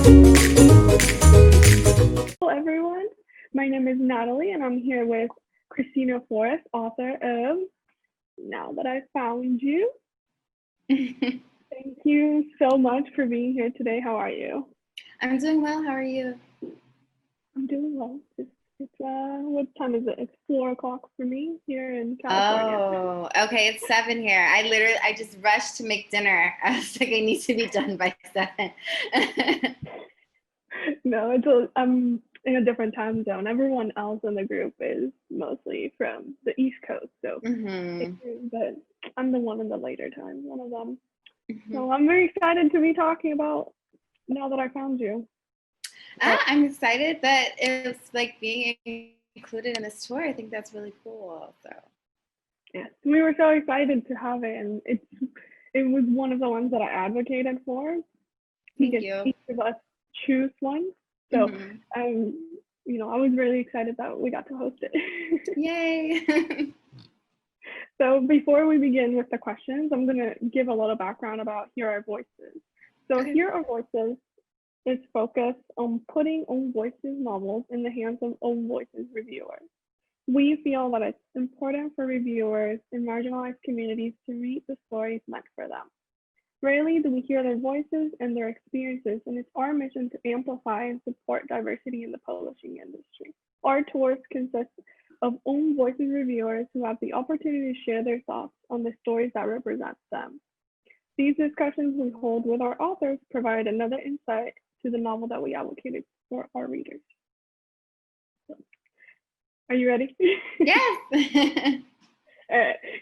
Hello, everyone. My name is Natalie, and I'm here with Kristina Forest, author of Now That I Found You. Thank you so much for being here today. How are you? I'm doing well. How are you? I'm doing well. What time is it? It's 4 o'clock for me here in California. Oh, okay. It's 7 here. I just rushed to make dinner. I was like, I need to be done by 7. No, I'm in a different time zone. Everyone else in the group is mostly from the East Coast, so Mm-hmm. but I'm the one in the later time, one of them. Mm-hmm. So I'm very excited to be talking about Now That I Found You. I'm excited that it's like being included in the tour. I think that's really cool. So Yes, we were so excited to have it, and it was one of the ones that I advocated for. thank Because you. each of us choose one. So I was really excited that we got to host it. Yay! So before we begin with the questions, I'm going to give a little background about Hear Our Voices. So Okay. Hear Our Voices is focused on putting Own Voices novels in the hands of Own Voices reviewers. We feel that it's important for reviewers in marginalized communities to read the stories meant for them. Rarely do we hear their voices and their experiences, and it's our mission to amplify and support diversity in the publishing industry. Our tours consist of Own Voices reviewers who have the opportunity to share their thoughts on the stories that represent them. These discussions we hold with our authors provide another insight to the novel that we advocated for our readers. Are you ready? Yes.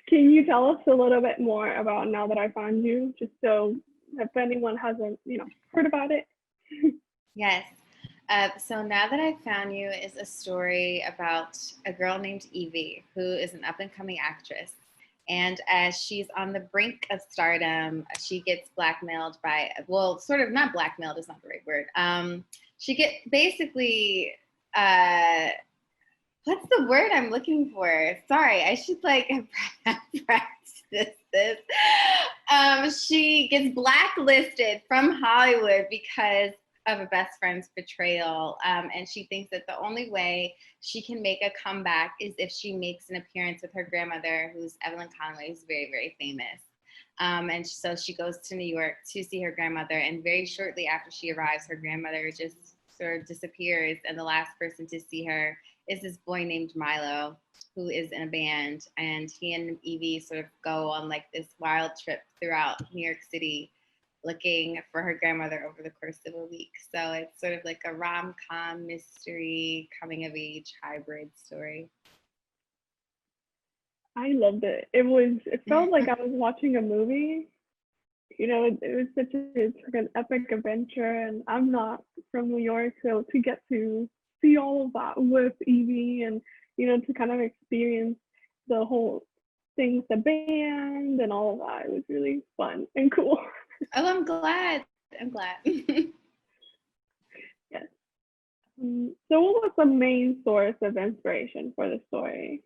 Can you tell us a little bit more about Now That I Found You, just so if anyone hasn't, heard about it? Yes. So Now That I Found You is a story about a girl named Evie, who is an up-and-coming actress. And as she's on the brink of stardom, she gets blackmailed by, well, sort of not blackmailed is not the right word. She get basically, what's the word I'm looking for? Sorry, I should practice this. She gets blacklisted from Hollywood because of a best friend's betrayal. And she thinks that the only way she can make a comeback is if she makes an appearance with her grandmother, who's Evelyn Conway, who's very, very famous. And so she goes to New York to see her grandmother. And very shortly after she arrives, her grandmother just sort of disappears. And the last person to see her is this boy named Milo, who is in a band. And he and Evie sort of go on like this wild trip throughout New York City, looking for her grandmother over the course of a week. So it's sort of like a rom-com mystery coming of age hybrid story. I loved it. It felt like I was watching a movie. It was it's like an epic adventure, and I'm not from New York, so to get to see all of that with Evie and, to kind of experience the whole thing with the band and all of that, it was really fun and cool. Oh, I'm glad. Yes. So what was the main source of inspiration for the story?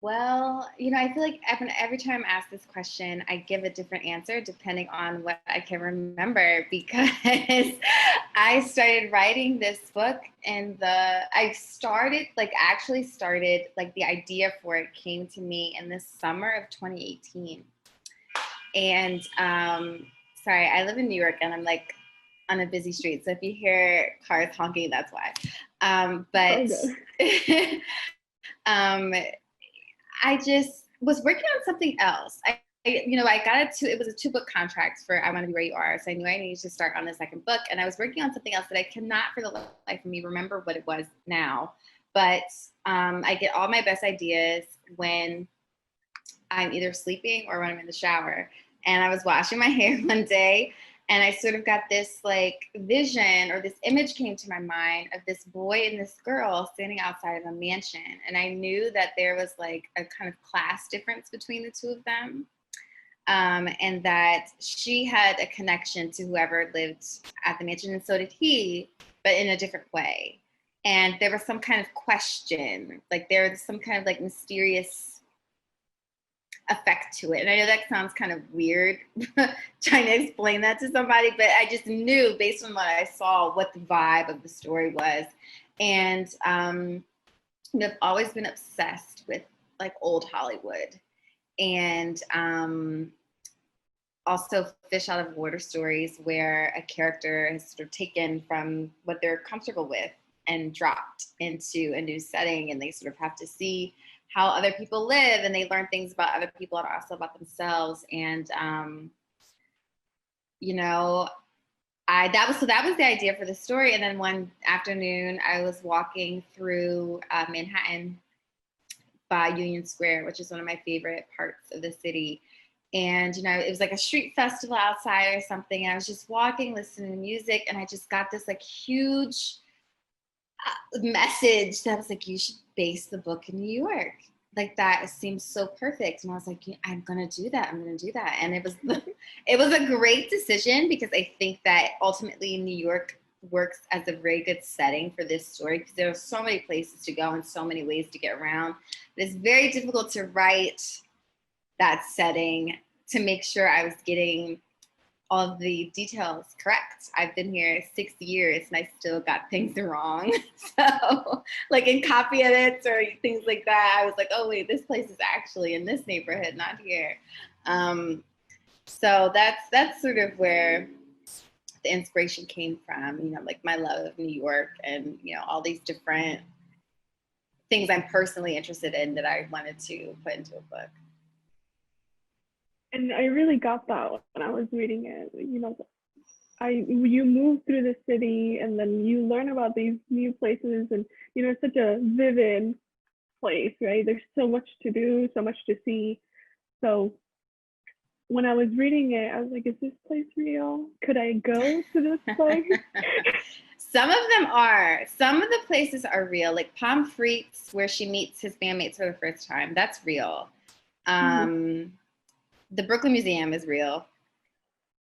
Well, I feel like every time I'm asked this question, I give a different answer depending on what I can remember, because I started writing this book and the idea for it came to me in the summer of 2018. And sorry, I live in New York and I'm like on a busy street. So if you hear cars honking, that's why. I just was working on something else. It was a 2-book contract for I Want to Be Where You Are. So I knew I needed to start on the second book. And I was working on something else that I cannot for the life of me remember what it was now. But I get all my best ideas when I'm either sleeping or when I'm in the shower. And I was washing my hair one day, and I sort of got this like vision, or this image came to my mind of this boy and this girl standing outside of a mansion. And I knew that there was like a kind of class difference between the two of them. And that she had a connection to whoever lived at the mansion, and so did he, but in a different way. And there was some kind of question, like there was some kind of like mysterious effect to it. And I know that sounds kind of weird trying to explain that to somebody, but I just knew based on what I saw what the vibe of the story was. And I've always been obsessed with like old Hollywood, and also fish out of water stories where a character is sort of taken from what they're comfortable with and dropped into a new setting, and they sort of have to see how other people live, and they learn things about other people and also about themselves. And you know, that was the idea for the story. And then one afternoon I was walking through Manhattan by Union Square, which is one of my favorite parts of the city. And, you know, it was like a street festival outside or something. And I was just walking, listening to music, and I just got this like huge message that was like, you should base the book in New York. Like that seems so perfect. And I was like, I'm going to do that. I'm going to do that. And it was a great decision, because I think that ultimately New York works as a very good setting for this story, because there are so many places to go and so many ways to get around. But it's very difficult to write that setting to make sure I was getting all of the details correct. I've been here 6 years and I still got things wrong. So like in copy edits or things like that, I was like, oh wait, this place is actually in this neighborhood, not here. So that's sort of where the inspiration came from, you know, like my love of New York and, you know, all these different things I'm personally interested in that I wanted to put into a book. And I really got that when I was reading it. You know, you move through the city and then you learn about these new places, and you know, it's such a vivid place, right? There's so much to do, so much to see. So when I was reading it, I was like, is this place real? Could I go to this place? Some of them are. Some of the places are real, like Palm Freaks, where she meets his bandmates for the first time. That's real. The Brooklyn Museum is real.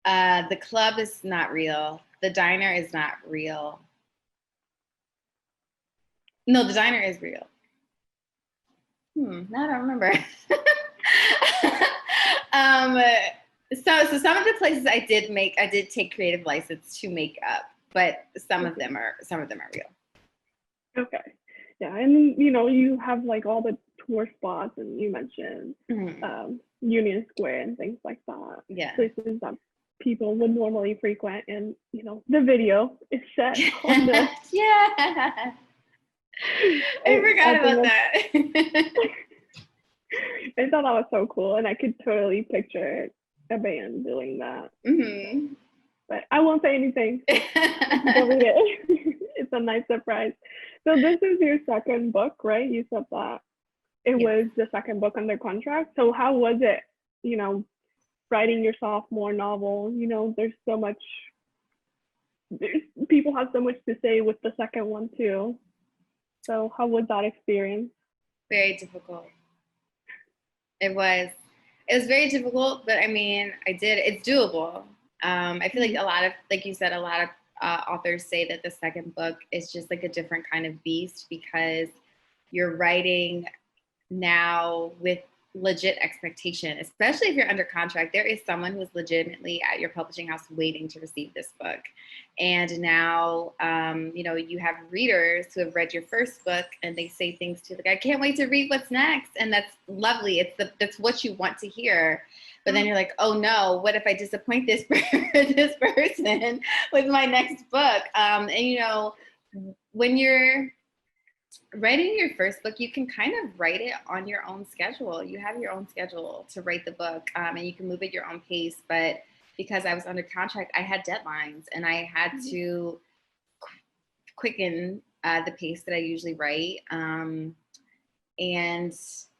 The club is not real. The diner is not real. No, the diner is real. Now I don't remember. So some of the places I did take creative license to make up, but some of them are real. Okay. Yeah, and you know, you have like all the tour spots, and you mentioned Union Square and things like that. Yeah. Places that people would normally frequent, and you know, the video is set on the yeah. I forgot about that. I thought that was so cool, and I could totally picture a band doing that. But I won't say anything. Go read it. It's a nice surprise. So this is your second book, right? You said that it was the second book under contract. So how was it, you know, writing your sophomore novel? You know, people have so much to say with the second one too. So how was that experience? Very difficult. It was very difficult, but I mean, it's doable. I feel like a lot of, like you said, a lot of authors say that the second book is just like a different kind of beast, because you're writing now with legit expectation, especially if you're under contract. There is someone who's legitimately at your publishing house waiting to receive this book. And now, you know, you have readers who have read your first book and they say things to you like, I can't wait to read what's next. And that's lovely. That's what you want to hear. But then you're like, oh no, what if I disappoint this person with my next book? And you know, when you're writing your first book, you can kind of write it on your own schedule. You have your own schedule to write the book, and you can move at your own pace. But because I was under contract, I had deadlines, and I had to quicken the pace that I usually write. And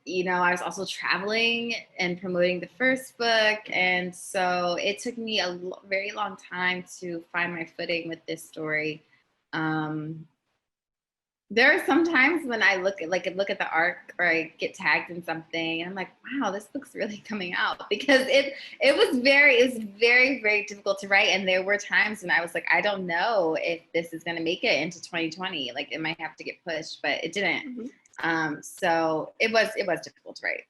you know, I was also traveling and promoting the first book, and so it took me a very long time to find my footing with this story. There are some times when I look at the arc, or I get tagged in something, and I'm like, wow, this book's really coming out, because it was very, very difficult to write. And there were times when I was like, I don't know if this is going to make it into 2020. Like it might have to get pushed, but it didn't. So it was difficult to write.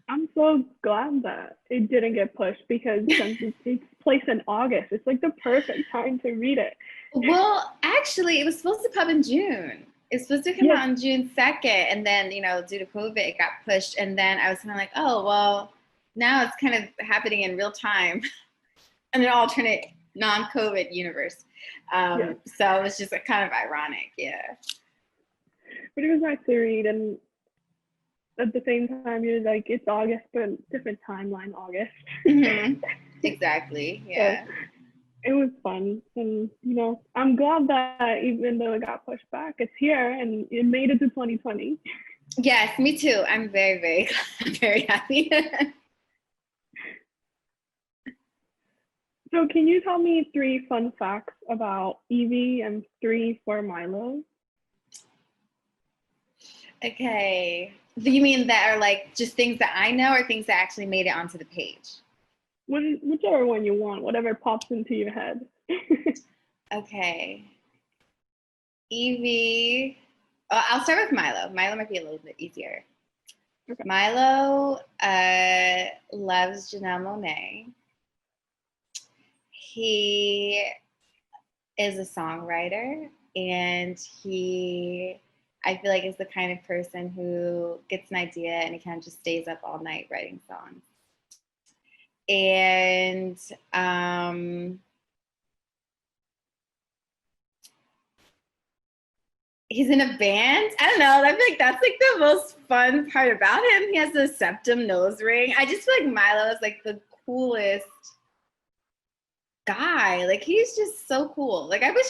I'm so glad that it didn't get pushed because since it's placed in August, it's like the perfect time to read it. Well, actually, it was supposed to come in June. It was supposed to come out on June 2nd, and then, due to COVID, it got pushed. And then I was kind of like, oh, well, now it's kind of happening in real time in an alternate non-COVID universe. So it was just kind of ironic, yeah. But it was nice to read, and at the same time, you're like, it's August, but different timeline August. Mm-hmm. Exactly, yeah. So it was fun, and I'm glad that even though it got pushed back, it's here and it made it to 2020. Yes, me too. I'm very, very, very happy. So can you tell me 3 fun facts about Evie and 3 for Milo? Okay. Do you mean that are like just things that I know or things that actually made it onto the page? Whichever one you want, whatever pops into your head. Okay. Evie. Oh, I'll start with Milo. Milo might be a little bit easier. Okay. Milo loves Janelle Monáe. He is a songwriter, and I feel like is the kind of person who gets an idea and he kind of just stays up all night writing songs. And he's in a band. I don't know. I feel like that's like the most fun part about him. He has a septum nose ring. I just feel like Milo is like the coolest guy. Like he's just so cool. Like I wish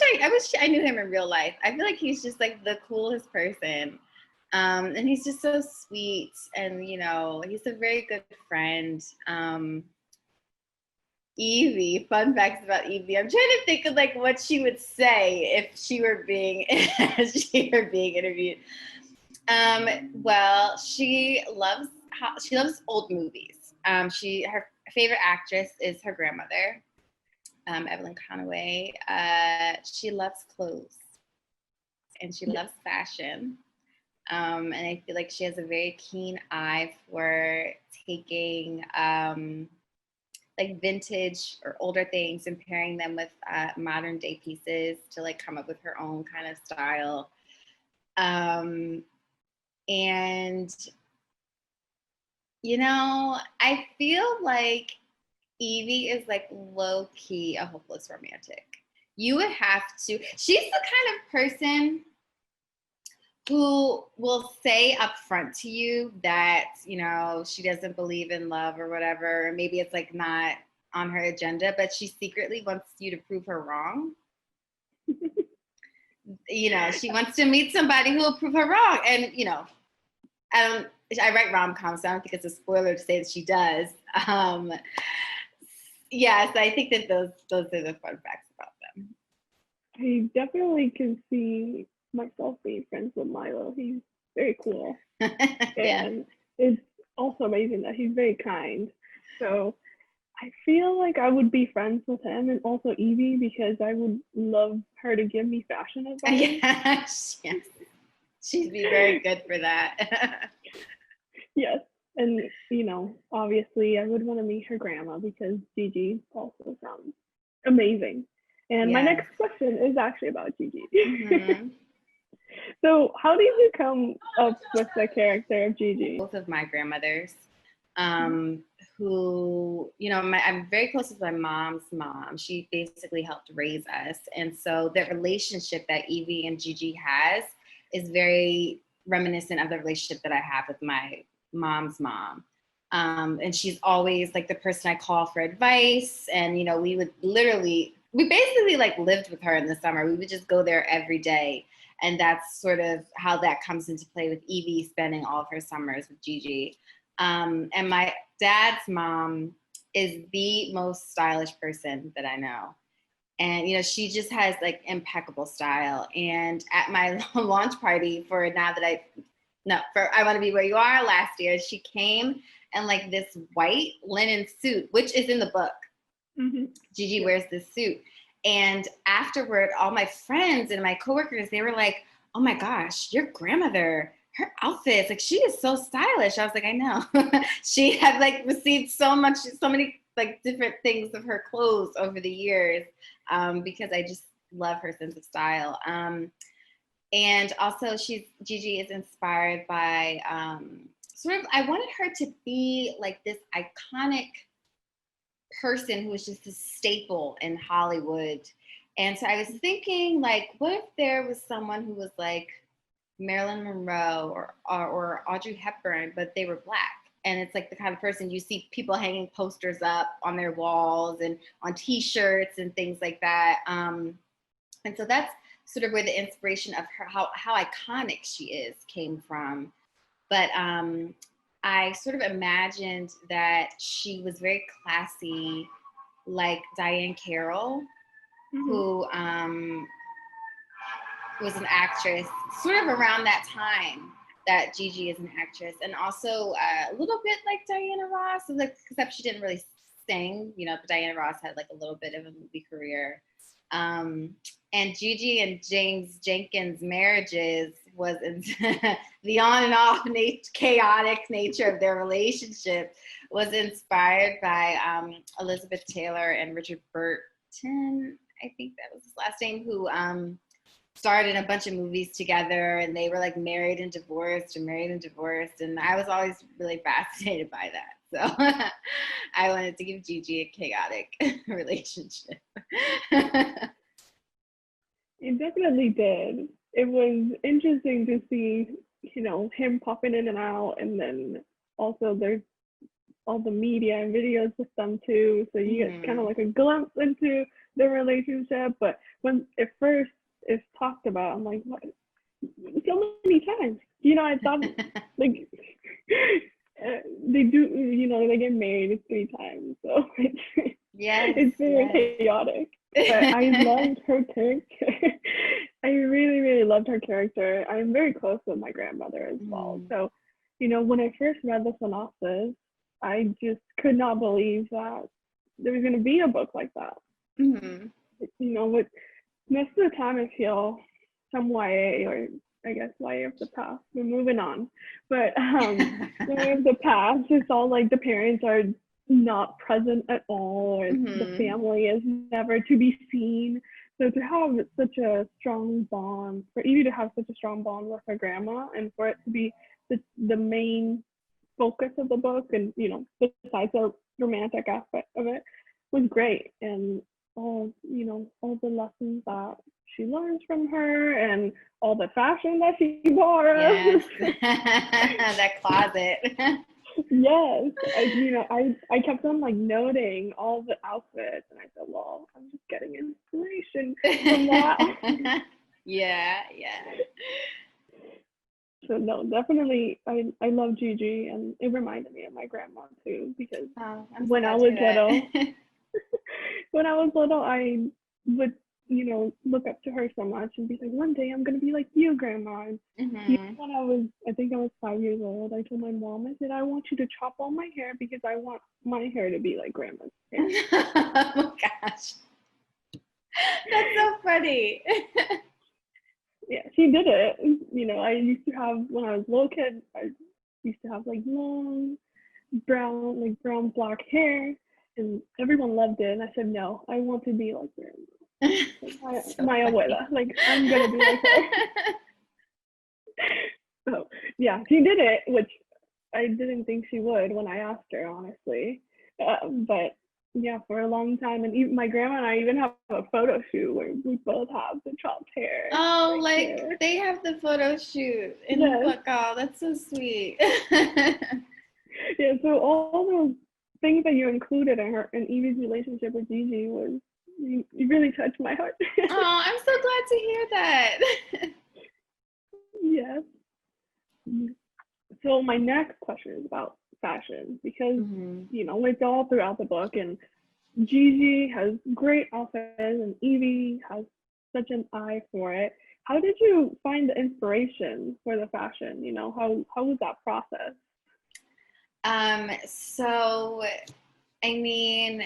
I knew him in real life. I feel like he's just like the coolest person. And he's just so sweet, and he's a very good friend. Evie, fun facts about Evie. I'm trying to think of like what she would say if she were being interviewed. Well, she loves old movies. Her favorite actress is her grandmother, Evelyn Conaway. She loves clothes, and she loves fashion. And I feel like she has a very keen eye for taking like vintage or older things and pairing them with modern day pieces to like come up with her own kind of style. And I feel like Evie is like low key a hopeless romantic. You would have to, she's the kind of person who will say up front to you that, she doesn't believe in love or whatever. Maybe it's like not on her agenda, but she secretly wants you to prove her wrong. She wants to meet somebody who will prove her wrong. And, I write rom-coms, so I don't think it's a spoiler to say that she does. Yeah, so I think that those are the fun facts about them. I definitely can see myself being friends with Milo. He's very cool. And it's also amazing that he's very kind. So I feel like I would be friends with him and also Evie because I would love her to give me fashion advice. Yes. She'd be very good for that. Yes. And, obviously I would want to meet her grandma because Gigi also sounds amazing. And my next question is actually about Gigi. Mm-hmm. So how did you come up with the character of Gigi? Both of my grandmothers, who, I'm very close with my mom's mom. She basically helped raise us. And so the relationship that Evie and Gigi has is very reminiscent of the relationship that I have with my mom's mom. And she's always like the person I call for advice. And, we basically like lived with her in the summer. We would just go there every day. And that's sort of how that comes into play with Evie spending all of her summers with Gigi. And my dad's mom is the most stylish person that I know. And, she just has like impeccable style. And at my launch party for I Want to Be Where You Are last year, she came in like this white linen suit, which is in the book. Mm-hmm. Gigi wears this suit. And afterward, all my friends and my coworkers, they were like, oh my gosh, your grandmother her outfits, like she is so stylish. I was like, I know. She had like received so many like different things of her clothes over the years, because I just love her sense of style. And also Gigi is inspired by, sort of, I wanted her to be like this iconic person who was just a staple in Hollywood. And so I was thinking, like, what if there was someone who was like Marilyn Monroe or Audrey Hepburn, but they were Black? And it's like the kind of person you see people hanging posters up on their walls and on T-shirts and things like that. And so that's sort of where the inspiration of her, how iconic she is, came from. But I sort of imagined that she was very classy, like Diane Carroll, who was an actress sort of around that time that Gigi is an actress, and also a little bit like Diana Ross, except she didn't really sing, but Diana Ross had like a little bit of a movie career. And Gigi and James Jenkins' marriages was the on and off chaotic nature of their relationship was inspired by Elizabeth Taylor and Richard Burton, I think that was his last name, who starred in a bunch of movies together, and they were like married and divorced, and I was always really fascinated by that. So I wanted to give Gigi a chaotic relationship. It definitely did. It was interesting to see, him popping in and out, and then also there's all the media and videos with them too. So you get kind of like a glimpse into the relationship. But when it first is talked about, I'm like, what? So many times. I thought like they do, they get married 3 times. So it's very chaotic. But I loved her character. I really, really loved her character. I'm very close with my grandmother as well. So, when I first read the synopsis, I just could not believe that there was going to be a book like that. With most of the time I feel some YA, or I guess YA of the past, we're moving on. But YA of the past, it's all like the parents are not present at all, or the family is never to be seen. So to have such a strong bond, for Evie to have such a strong bond with her grandma, and for it to be the main focus of the book, and besides the romantic aspect of it, was great. And all the lessons that she learns from her, and all the fashion that she borrows. Yes. That closet. Yes, I kept on like noting all the outfits, and I said, well, I'm just getting inspiration from that. Yeah. So no, definitely, I love Gigi, and it reminded me of my grandma too, because when I was little, I would look up to her so much and be like, one day I'm gonna be like you, grandma. And when I think I was 5 years old, I told my mom, I said, I want you to chop all my hair because I want my hair to be like grandma's hair. Oh my gosh, that's so funny. Yeah, she did it. I used to have, when I was a little kid, I used to have like long brown black hair, and everyone loved it. And I said, no, I want to be like grandma. My abuela, like I'm gonna be like her. So yeah, she did it, which I didn't think she would when I asked her, honestly. But yeah, for a long time, and even my grandma and I even have a photo shoot where we both have the chopped hair. Oh, like hair. They have the photo shoot in the book. Oh, that's so sweet. Yeah, so all those things that you included in Evie's relationship with Gigi was, you really touched my heart. Oh, I'm so glad to hear that. Yes. So my next question is about fashion, because it's all throughout the book, and Gigi has great outfits and Evie has such an eye for it. How did you find the inspiration for the fashion? How was that process? So I mean,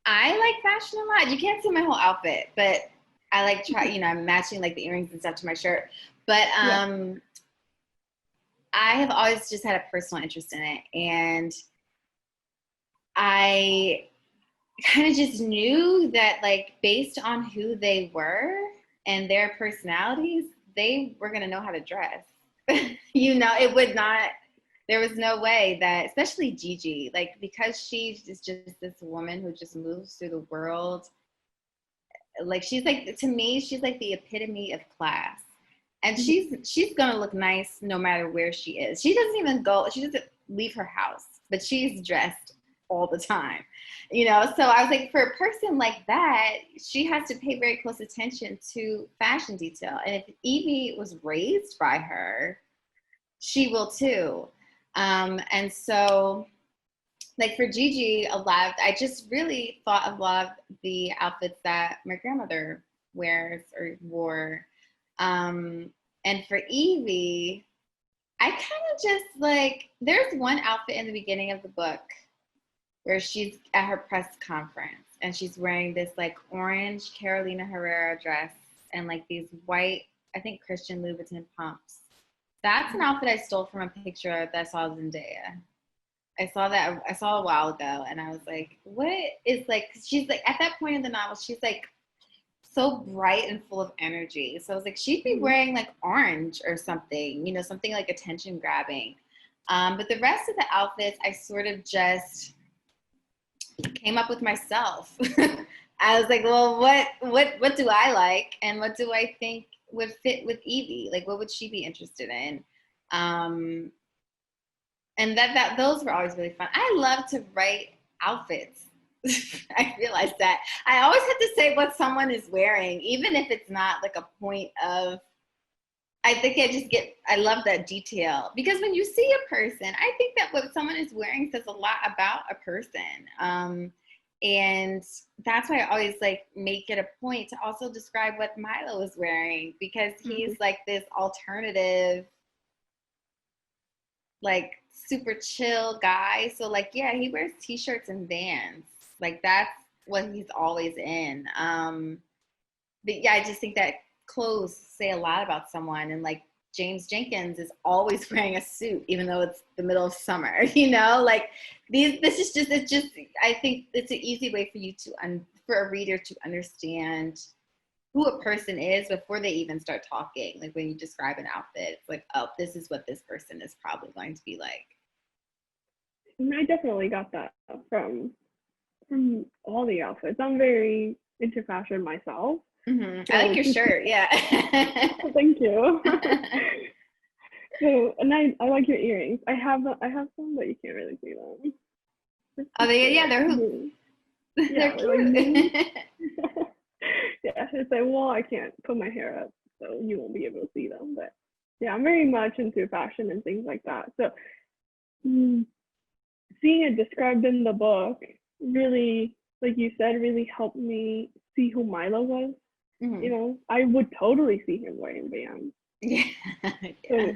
I like fashion a lot. You can't see my whole outfit, but I like I'm matching like the earrings and stuff to my shirt. But I have always just had a personal interest in it, and I kind of just knew that, like, based on who they were and their personalities, they were going to know how to dress. It would not, there was no way that, especially Gigi, like, because she's just this woman who just moves through the world. Like, she's like, to me, she's like the epitome of class. And she's going to look nice no matter where she is. She doesn't leave her house, but she's dressed all the time, So I was like, for a person like that, she has to pay very close attention to fashion detail. And if Evie was raised by her, she will too. And so, like, for Gigi, I just really thought of a lot of the outfits that my grandmother wears or wore. And for Evie, I kind of just like, there's one outfit in the beginning of the book where she's at her press conference and she's wearing this like orange Carolina Herrera dress and like these white, I think Christian Louboutin pumps. That's an outfit I stole from a picture that I saw of Zendaya. I saw a while ago, and I was like, what is, like, she's like, at that point in the novel, she's like so bright and full of energy. So I was like, she'd be wearing like orange or something, something like attention grabbing. But the rest of the outfits, I sort of just came up with myself. I was like, well, what do I like, and what do I think would fit with Evie? Like, what would she be interested in? And that those were always really fun. I love to write outfits. I realized that. I always have to say what someone is wearing, even if it's not like a point of, I think I love that detail. Because when you see a person, I think that what someone is wearing says a lot about a person. And that's why I always like make it a point to also describe what Milo is wearing, because he's like this alternative, like super chill guy. So like, yeah, he wears t-shirts and Vans. Like, that's what he's always in. But yeah, I just think that clothes say a lot about someone. And like, James Jenkins is always wearing a suit, even though it's the middle of summer, like it's just, I think it's an easy way for you for a reader to understand who a person is before they even start talking. Like, when you describe an outfit, it's like, oh, this is what this person is probably going to be like. I definitely got that from all the outfits. I'm very into fashion myself. So, I like your shirt. Yeah. Thank you. So, and I like your earrings. I have some, but you can't really see them. Oh, they're hoop. They're cute. Yeah, it's like, well, I can't put my hair up, so you won't be able to see them. But yeah, I'm very much into fashion and things like that. So seeing it described in the book really, like you said, really helped me see who Milo was. I would totally see him wearing Vans. Yeah. So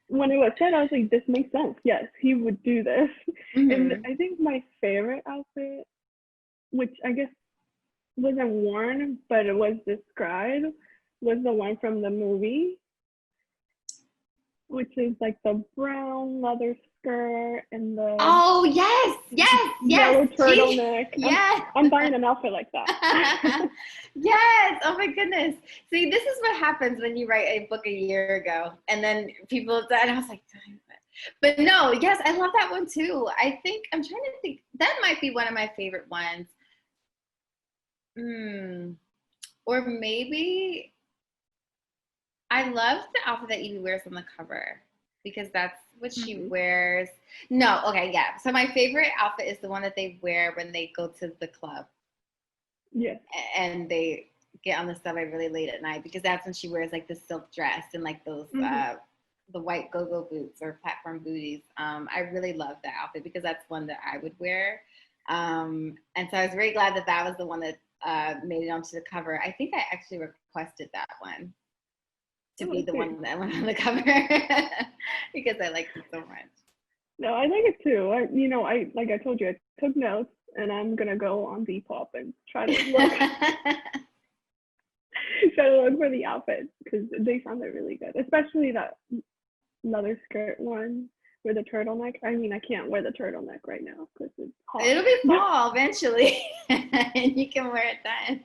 when it was said, I was like, this makes sense. Yes, he would do this. And I think my favorite outfit, which I guess wasn't worn, but it was described, was the one from the movie, which is like the brown leather skirt and the yellow turtleneck. Yes, I'm buying an outfit like that. Yes. Oh my goodness. See, this is what happens when you write a book a year ago, and then people, and I was like, but no, yes, I love that one too. I think I'm trying to think. That might be one of my favorite ones. Or maybe I love the outfit that Evie wears on the cover, because that's what she wears. No, okay, yeah. So my favorite outfit is the one that they wear when they go to the club. Yeah. And they get on the subway really late at night, because that's when she wears like the silk dress and like those the white go-go boots or platform booties. I really love that outfit because that's one that I would wear. And so I was very glad that was the one that made it onto the cover. I think I actually requested that one to be the one that went on the cover because I liked it so much. No, I like it too. I like I told you, I took notes, and I'm gonna go on Depop and try to look for the outfits, because they sounded really good, especially that leather skirt one with a turtleneck. I mean, I can't wear the turtleneck right now because it's hot. It'll be fall eventually, and you can wear it then.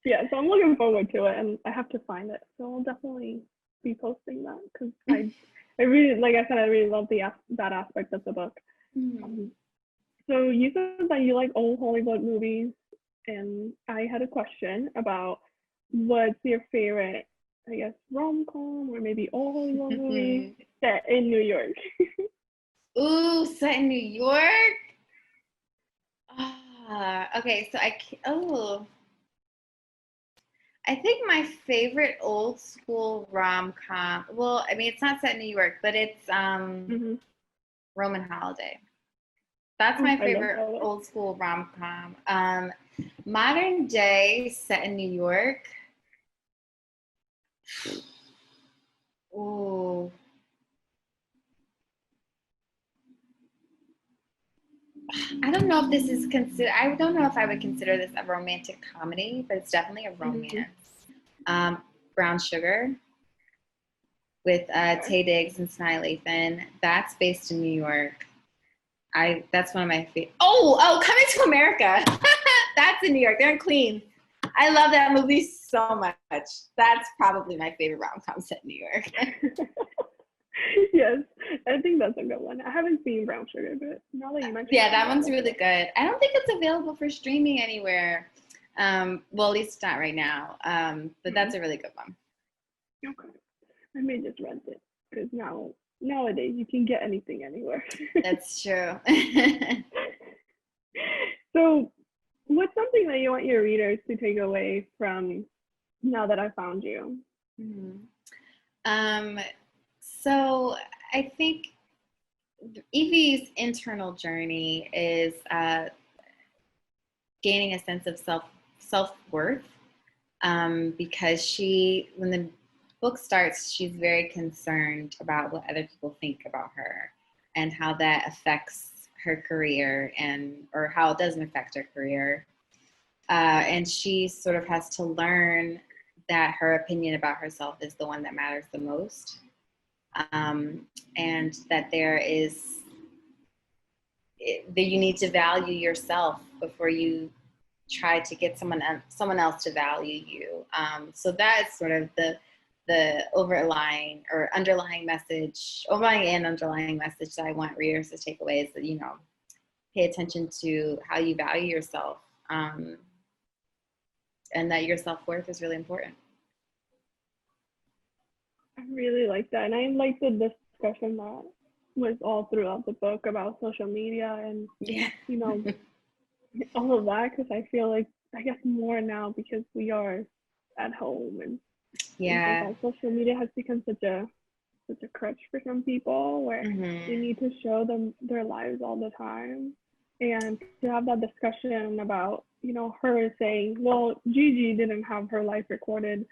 Yeah, so I'm looking forward to it, and I have to find it. So I'll definitely be posting that because I really, like I said, I really love that aspect of the book. So you said that you like old Hollywood movies, and I had a question about what's your favorite, I guess, rom-com or maybe old Hollywood movie set in New York. Ooh, set in New York? Okay, so I think my favorite old school rom-com, well, I mean, it's not set in New York, but it's Roman Holiday. That's my favorite old school rom-com. Modern day set in New York. Ooh. I don't know if this is I don't know if I would consider this a romantic comedy, but it's definitely a romance. Brown Sugar with Taye Diggs and Sanaa Lathan. That's based in New York. That's one of my favorite. Oh, Coming to America. That's in New York. They're in Queens. I love that movie so much. That's probably my favorite rom-com set in New York. Yes, I think that's a good one. I haven't seen Brown Sugar, but now that you mentioned yeah, that one's really good. I don't think it's available for streaming anywhere. Well, at least not right now. But that's a really good one. Okay. I may just rent it because nowadays you can get anything anywhere. That's true. So what's something that you want your readers to take away from Now That I Found You? So I think Evie's internal journey is gaining a sense of self-worth because when the book starts, she's very concerned about what other people think about her and how that affects her career or how it doesn't affect her career. And she sort of has to learn that her opinion about herself is the one that matters the most. And that you need to value yourself before you try to get someone else to value you. So that's sort of the underlying message that I want readers to take away is that, pay attention to how you value yourself, and that your self-worth is really important. I really like that. And I like the discussion that was all throughout the book about social media and, all of that, because I feel like, I guess more now because we are at home and social media has become such a crutch for some people where they need to show them their lives all the time. And to have that discussion about, her saying, well, Gigi didn't have her life recorded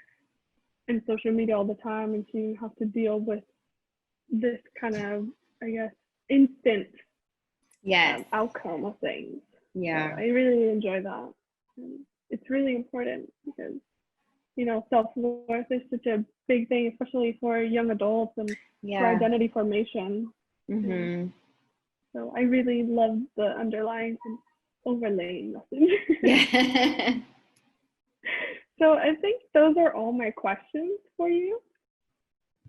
in social media all the time, and she has to deal with this kind of, I guess, instant outcome of things. Yeah, so I really enjoy that. And it's really important because, self-worth is such a big thing, especially for young adults and for identity formation. So I really love the underlying and overlaying message. So I think those are all my questions for you.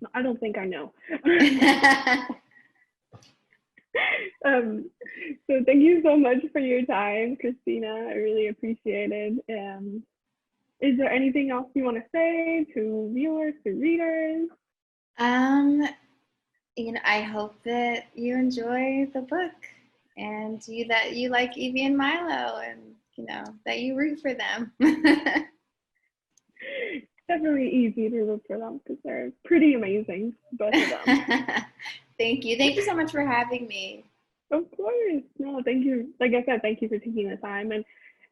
No, I don't think I know. So thank you so much for your time, Kristina. I really appreciate it. And is there anything else you want to say to viewers, to readers? I hope that you enjoy the book and that you like Evie and Milo and, that you root for them. Definitely easy to root for them because they're pretty amazing, both of them. Thank you. Thank you so much for having me. Of course. No, thank you. Like I said, thank you for taking the time. And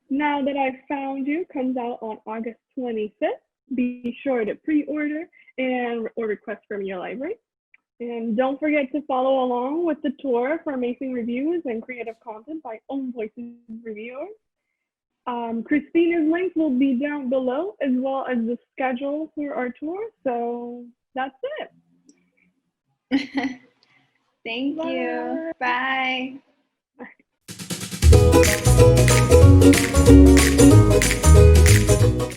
Now That I Found You comes out on August 25th. Be sure to pre-order or request from your library. And don't forget to follow along with the tour for amazing reviews and creative content by Own Voices reviewers. Kristina's link will be down below, as well as the schedule for our tour. So that's it. Thank you. Bye.